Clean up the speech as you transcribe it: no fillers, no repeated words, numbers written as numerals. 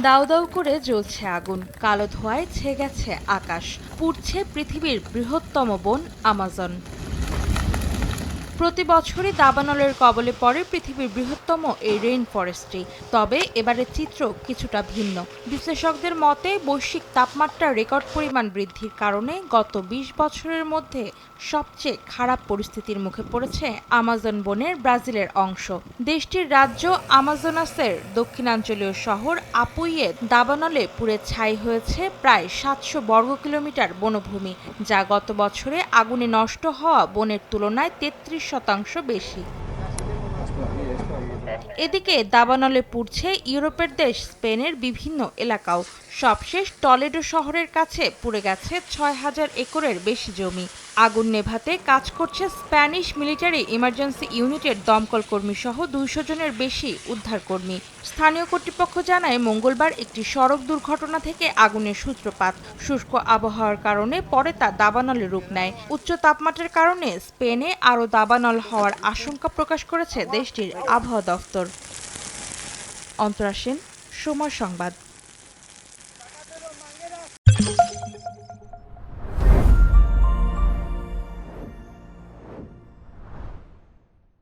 দাউ দাউ করে জ্বলছে আগুন, কালো ধোঁয়ায় ছেয়ে গেছে আকাশ, পুড়ছে পৃথিবীর বৃহত্তম বন আমাজন। প্রতি বছরই দাবানলের কবলে পড়ে পৃথিবীর বৃহত্তম এই রেইন ফরেস্টটি। তবে এবারের চিত্র কিছুটা ভিন্ন। বিশ্লেষকদের মতে বৈশ্বিক তাপমাত্রার রেকর্ড পরিমাণ বৃদ্ধির কারণে গত ২০ বছরের মধ্যে সবচেয়ে খারাপ পরিস্থিতির মুখে পড়েছে আমাজন বনের ব্রাজিলের অংশ। দেশটির রাজ্য আমাজোনাসের দক্ষিণাঞ্চলীয় শহর আপুইয়ে দাবানলে পুড়ে ছাই হয়েছে প্রায় ৭০০ বর্গ কিলোমিটার বনভূমি, যা গত বছরে আগুনে নষ্ট হওয়া বনের তুলনায় ৩৩% বেশি। এদিকে দাবানলে পুড়ছে ইউরোপের দেশ স্পেনের বিভিন্ন এলাকাও। সবশেষ টলেডো শহরের কাছে পুড়ে গেছে ৬,০০০ একরের বেশি জমি। আগুন নেভাতে কাজ করছে স্প্যানিশ মিলিটারি ইমার্জেন্সি ইউনিটের দমকল কর্মী সহ ২০০ জনের বেশি উদ্ধারকর্মী। স্থানীয় কর্তৃপক্ষ জানায় মঙ্গলবার একটি সড়ক দুর্ঘটনা থেকে আগুনের সূত্রপাত। শুষ্ক আবহাওয়ার কারণে পরে তা দাবানলে রূপ নেয়। উচ্চ তাপমাত্রার কারণে স্পেনে আরও দাবানল হওয়ার আশঙ্কা প্রকাশ করেছে দেশটির আবহাওয়া দফতর। অন্তরা সেন, সময় সংবাদ।